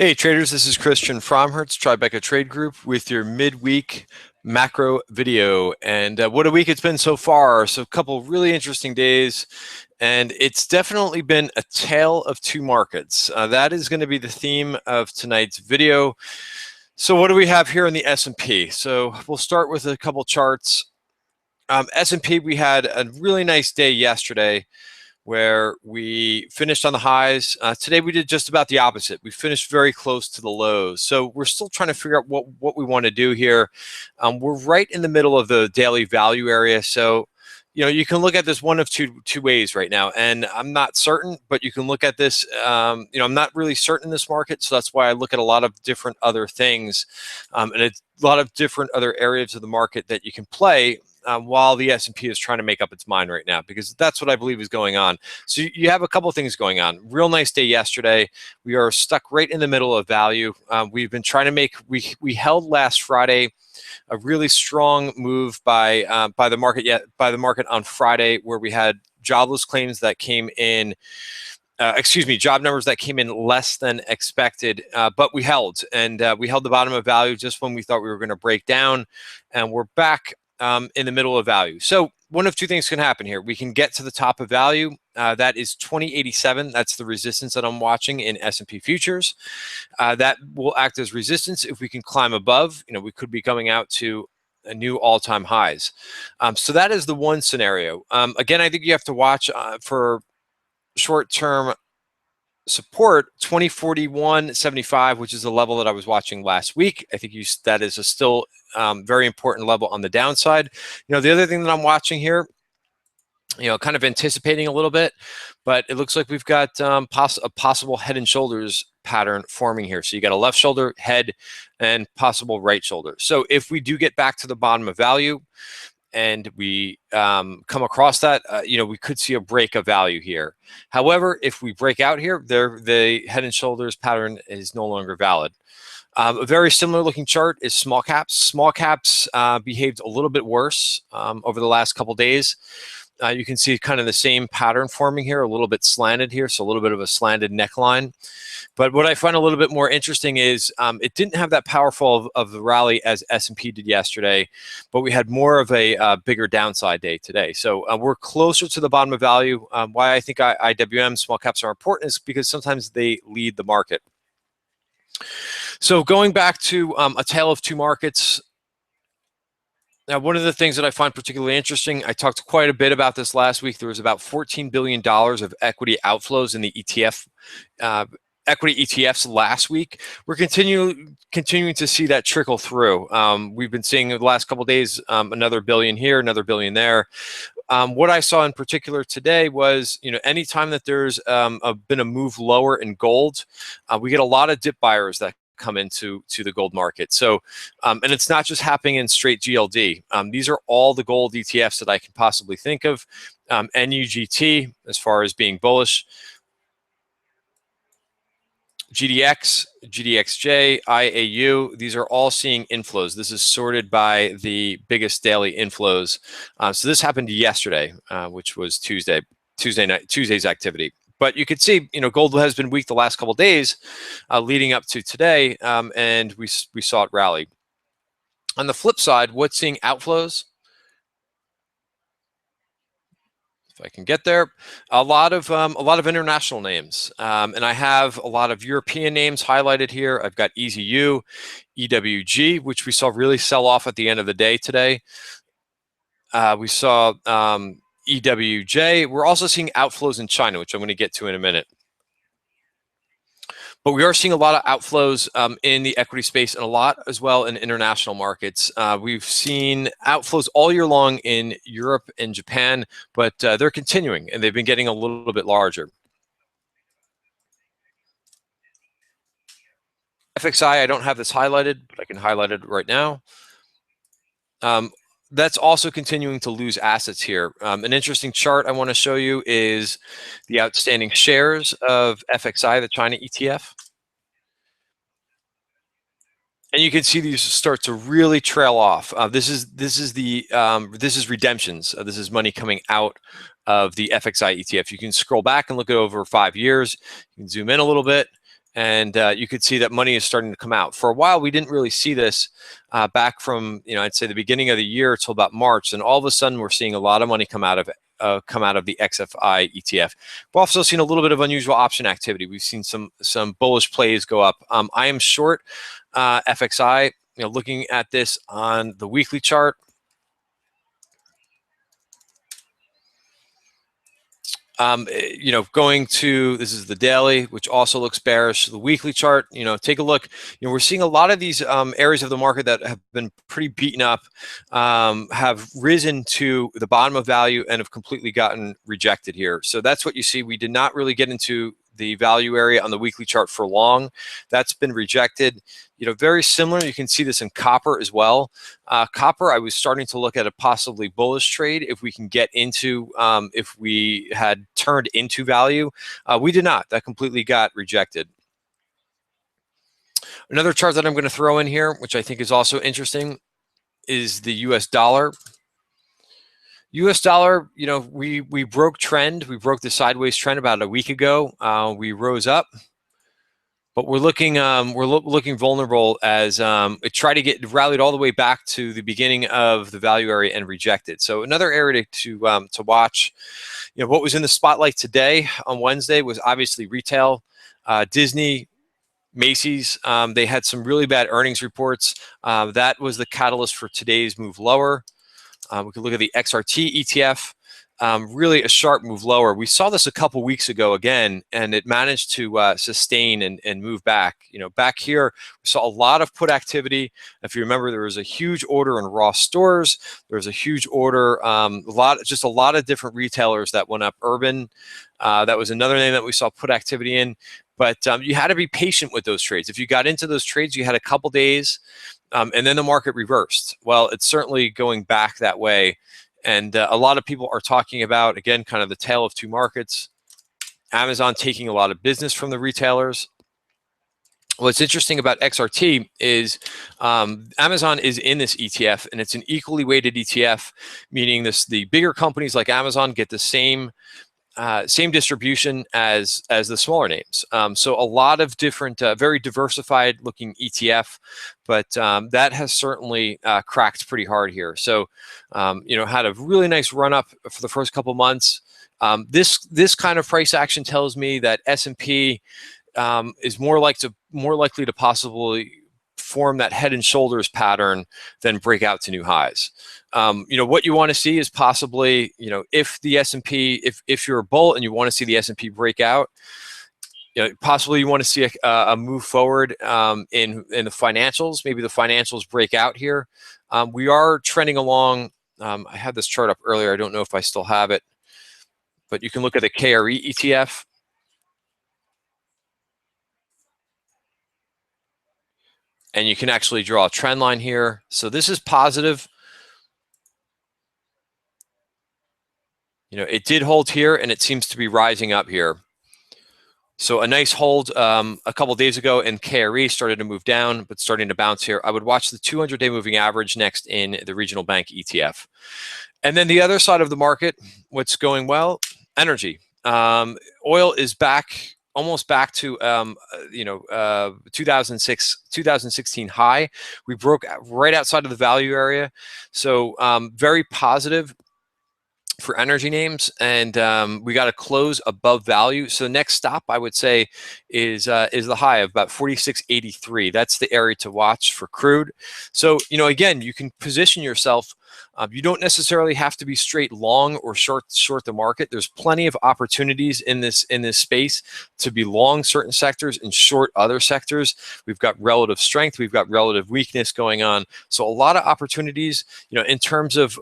Hey traders, this is Christian from Hertz Tribeca Trade Group with your midweek macro video. And what a week it's been so far. So a couple really interesting days, and it's definitely been a tale of two markets. That is going to be the theme of tonight's video. So what do we have here in the S&P? So we'll start with a couple charts. S&P, we had a really nice day yesterday where we finished on the highs. Today we did just about the opposite. We finished very close to the lows. So we're still trying to figure out what we want to do here. We're right in the middle of the daily value area. So, you can look at this one of two ways right now. And I'm not certain, but you can look at this, I'm not really certain in this market. So that's why I look at a lot of different other things and a lot of different other areas of the market that you can play while the S&P is trying to make up its mind right now, because that's what I believe is going on. So you have a couple of things going on. Real nice day yesterday. We are stuck right in the middle of value. We've been trying to make, we held last Friday a really strong move by the market on Friday, where we had jobless claims that came in. Job numbers that came in less than expected, but we held, and we held the bottom of value just when we thought we were going to break down, and we're back in the middle of value. So one of two things can happen here. We can get to the top of value. That is 2087. That's the resistance that I'm watching in S&P futures. That will act as resistance. If we can climb above, we could be coming out to a new all-time highs. So that is the one scenario. Again, I think you have to watch for short-term support 2041.75, which is the level that I was watching last week. I think that is a still very important level on the downside. The other thing that I'm watching here, kind of anticipating a little bit, but it looks like we've got a possible head and shoulders pattern forming here. So you got a left shoulder, head, and possible right shoulder. So if we do get back to the bottom of value, and we come across that, we could see a break of value here. However, if we break out here, the head and shoulders pattern is no longer valid. A very similar looking chart is small caps. Small caps behaved a little bit worse over the last couple days. You can see kind of the same pattern forming here, a little bit slanted here, so a little bit of a slanted neckline. But what I find a little bit more interesting is it didn't have that powerful of the rally as S&P did yesterday, but we had more of a bigger downside day today. So we're closer to the bottom of value. Why I think IWM, small caps, are important is because sometimes they lead the market. So going back to a tale of two markets. Now, one of the things that I find particularly interesting, I talked quite a bit about this last week. There was about $14 billion of equity outflows in the ETF, equity ETFs last week. We're continuing to see that trickle through. We've been seeing the last couple of days another billion here, another billion there. What I saw in particular today was, anytime that there's been a move lower in gold, we get a lot of dip buyers that come into the gold market. So, and it's not just happening in straight GLD. These are all the gold ETFs that I can possibly think of. NUGT, as far as being bullish, GDX, GDXJ, IAU, these are all seeing inflows. This is sorted by the biggest daily inflows. So this happened yesterday, which was Tuesday's activity. But you could see, gold has been weak the last couple of days leading up to today, and we saw it rally. On the flip side, what's seeing outflows? If I can get there, a lot of international names, and I have a lot of European names highlighted here. I've got EZU, EWG, which we saw really sell off at the end of the day today. We saw EWJ. We're also seeing outflows in China, which I'm going to get to in a minute. But we are seeing a lot of outflows in the equity space, and a lot as well in international markets. We've seen outflows all year long in Europe and Japan, but they're continuing, and they've been getting a little bit larger. FXI, I don't have this highlighted, but I can highlight it right now. That's also continuing to lose assets here. An interesting chart I want to show you is the outstanding shares of FXI, the China ETF. And you can see these start to really trail off. This is redemptions. This is money coming out of the FXI ETF. You can scroll back and look at over 5 years. You can zoom in a little bit, And you could see that money is starting to come out. For a while, we didn't really see this back from, I'd say the beginning of the year till about March, and all of a sudden we're seeing a lot of money come out of the XFI ETF. We've also seen a little bit of unusual option activity. We've seen some bullish plays go up. I am short FXI. Looking at this on the weekly chart, going to, this is the daily, which also looks bearish. The weekly chart, take a look. We're seeing a lot of these areas of the market that have been pretty beaten up, have risen to the bottom of value and have completely gotten rejected here. So that's what you see. We did not really get into the value area on the weekly chart for long. That's been rejected. Very similar. You can see this in copper as well. Copper, I was starting to look at a possibly bullish trade if we can get into, if we had turned into value. We did not. That completely got rejected. Another chart that I'm going to throw in here, which I think is also interesting, is the US dollar. US dollar, we broke trend. We broke the sideways trend about a week ago. We rose up, but we're looking vulnerable as it tried to get rallied all the way back to the beginning of the value area and rejected. So another area to watch. What was in the spotlight today on Wednesday was obviously retail, Disney, Macy's. They had some really bad earnings reports. That was the catalyst for today's move lower. We could look at the XRT ETF, really a sharp move lower. We saw this a couple weeks ago again, and it managed to sustain and move back. Back here, we saw a lot of put activity. If you remember, there was a huge order in Ross Stores. There was a huge order, just a lot of different retailers that went up. Urban, that was another name that we saw put activity in. But you had to be patient with those trades. If you got into those trades, you had a couple days. And then the market reversed. Well, it's certainly going back that way. And a lot of people are talking about, again, kind of the tale of two markets. Amazon taking a lot of business from the retailers. What's interesting about XRT is Amazon is in this ETF, and it's an equally weighted ETF, meaning the bigger companies like Amazon get the same distribution as the smaller names. So a lot of different, very diversified looking ETF, but that has certainly cracked pretty hard here. So, had a really nice run up for the first couple months. This kind of price action tells me that S&P is more likely to possibly form that head and shoulders pattern than break out to new highs. What you want to see is possibly, if the S&P, if you're a bull and you want to see the S&P break out, possibly you want to see a move forward in the financials. Maybe the financials break out here. We are trending along. I had this chart up earlier. I don't know if I still have it, but you can look at the KRE ETF. And you can actually draw a trend line here. So this is positive. It did hold here, and it seems to be rising up here. So a nice hold a couple days ago, and KRE started to move down, but starting to bounce here. I would watch the 200-day moving average next in the regional bank ETF. And then the other side of the market, what's going well? Energy. Oil is back. Almost back to 2016 high. We broke right outside of the value area, so very positive for energy names, and we got to close above value. So the next stop, I would say, is the high of about 46.83. That's the area to watch for crude. So again, you can position yourself. You don't necessarily have to be straight long or short the market. There's plenty of opportunities in this space to be long certain sectors and short other sectors. We've got relative strength. We've got relative weakness going on. So a lot of opportunities, in terms of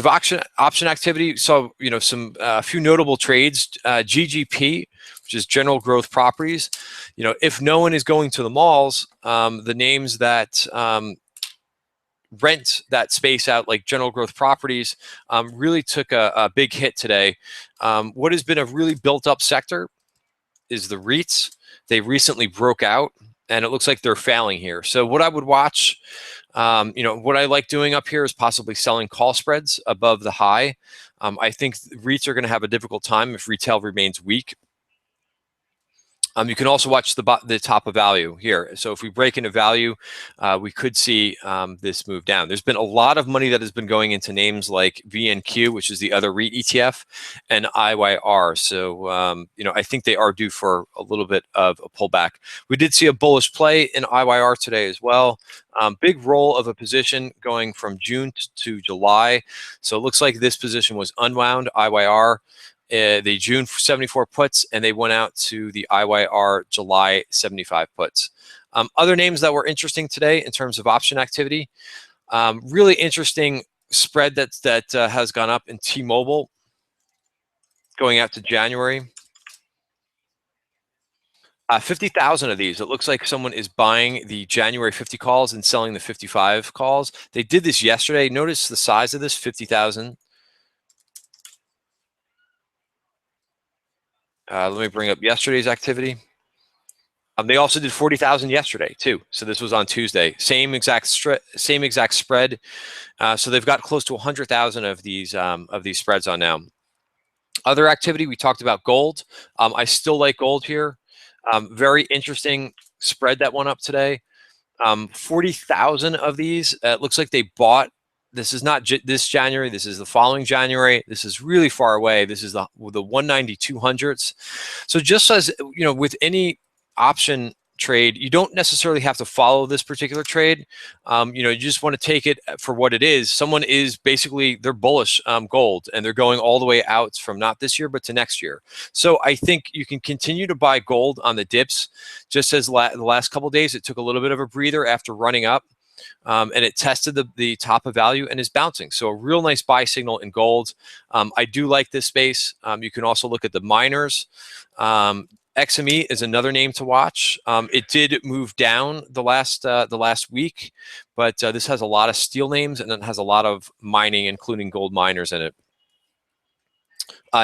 option activity. So some few notable trades. GGP, which is General Growth Properties. If no one is going to the malls, the names that rent that space out, like General Growth Properties, really took a big hit today. What has been a really built up sector is the REITs. They recently broke out, and it looks like they're failing here. So what I would watch, what I like doing up here is possibly selling call spreads above the high. I think REITs are going to have a difficult time if retail remains weak. You can also watch the top of value here. So if we break into value, we could see this move down. There's been a lot of money that has been going into names like VNQ, which is the other REIT ETF, and IYR. So I think they are due for a little bit of a pullback. We did see a bullish play in IYR today as well. Big roll of a position going from June to July. So it looks like this position was unwound, IYR. The June 74 puts, and they went out to the IYR July 75 puts. Other names that were interesting today in terms of option activity, really interesting spread that has gone up in T-Mobile going out to January. 50,000 of these. It looks like someone is buying the January 50 calls and selling the 55 calls. They did this yesterday. Notice the size of this, 50,000. Let me bring up yesterday's activity. They also did 40,000 yesterday too. So this was on Tuesday. Same exact spread. So they've got close to 100,000 of these spreads on now. Other activity, we talked about gold. I still like gold here. Very interesting spread that went up today. 40,000 of these. It looks like they bought. This is not this January. This is the following January. This is really far away. This is the 190-200s. So just as with any option trade, you don't necessarily have to follow this particular trade. You just want to take it for what it is. Someone is basically, they're bullish gold, and they're going all the way out from not this year but to next year. So I think you can continue to buy gold on the dips. Just as the last couple of days, it took a little bit of a breather after running up. And it tested the top of value and is bouncing. So a real nice buy signal in gold. I do like this space. You can also look at the miners. XME is another name to watch. It did move down the last week, but this has a lot of steel names, and it has a lot of mining, including gold miners in it.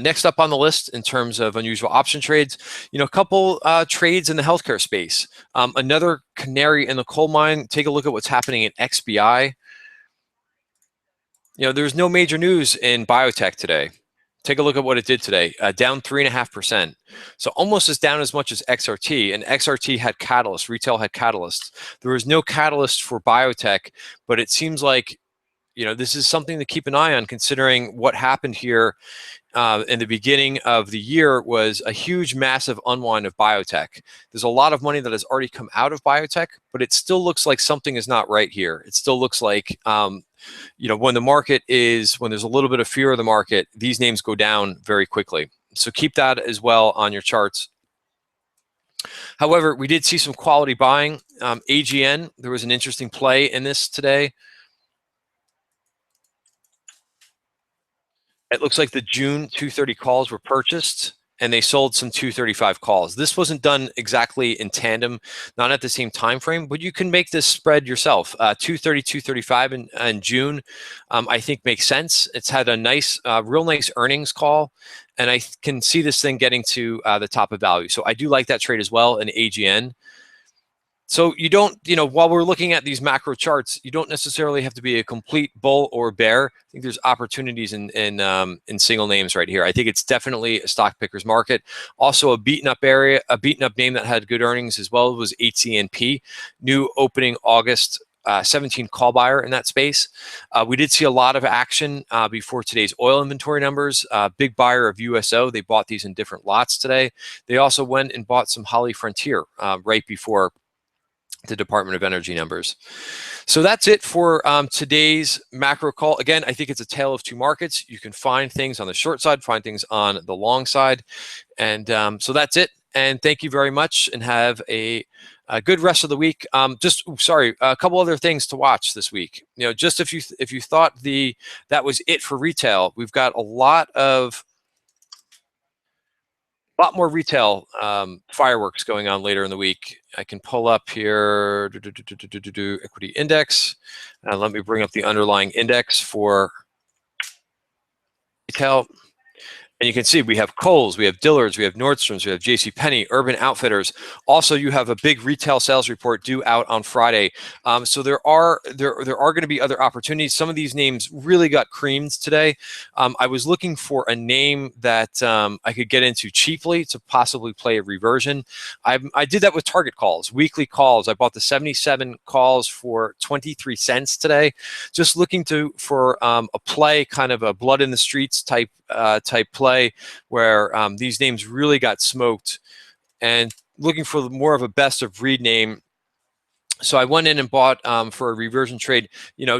Next up on the list in terms of unusual option trades, a couple trades in the healthcare space. Another canary in the coal mine. Take a look at what's happening in XBI. There's no major news in biotech today. Take a look at what it did today, down 3.5%. So almost as down as much as XRT, and XRT had catalysts, retail had catalysts. There was no catalyst for biotech, but it seems like, this is something to keep an eye on, considering what happened here in the beginning of the year was a huge, massive unwind of biotech. There's a lot of money that has already come out of biotech, but it still looks like something is not right here. It still looks like, when there's a little bit of fear of the market, these names go down very quickly. So keep that as well on your charts. However, we did see some quality buying. AGN, there was an interesting play in this today. It looks like the June 230 calls were purchased, and they sold some 235 calls. This wasn't done exactly in tandem, not at the same time frame, but you can make this spread yourself. 230, 235 in June, I think makes sense. It's had a nice, real nice earnings call, and I can see this thing getting to the top of value. So I do like that trade as well in AGN. So you don't, while we're looking at these macro charts, you don't necessarily have to be a complete bull or bear. I think there's opportunities in single names right here. I think it's definitely a stock picker's market. Also, a beaten up name that had good earnings as well was HCNP, new opening August 17 call buyer in that space. We did see a lot of action before today's oil inventory numbers. Big buyer of USO. They bought these in different lots today. They also went and bought some HollyFrontier right before the Department of Energy numbers. So that's it for today's macro call. Again, I think it's a tale of two markets. You can find things on the short side, find things on the long side. And so that's it. And thank you very much, and have a good rest of the week. A couple other things to watch this week. Just if you thought that was it for retail, we've got a lot more retail fireworks going on later in the week. I can pull up here equity index. Let me bring up the underlying index for retail. And you can see we have Kohl's, we have Dillard's, we have Nordstrom's, we have JCPenney, Urban Outfitters. Also, you have a big retail sales report due out on Friday. So there are going to be other opportunities. Some of these names really got creamed today. I was looking for a name that I could get into cheaply to possibly play a reversion. I did that with Target calls, weekly calls. I bought the 77 calls for 23 cents today. Just looking for a play, kind of a blood in the streets type play where these names really got smoked, and looking for more of a best of breed name. So I went in and bought for a reversion trade.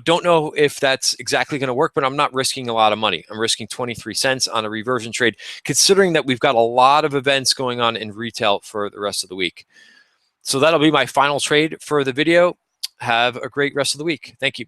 Don't know if that's exactly going to work, but I'm not risking a lot of money. I'm risking 23 cents on a reversion trade, considering that we've got a lot of events going on in retail for the rest of the week. So that'll be my final trade for the video. Have a great rest of the week. Thank you.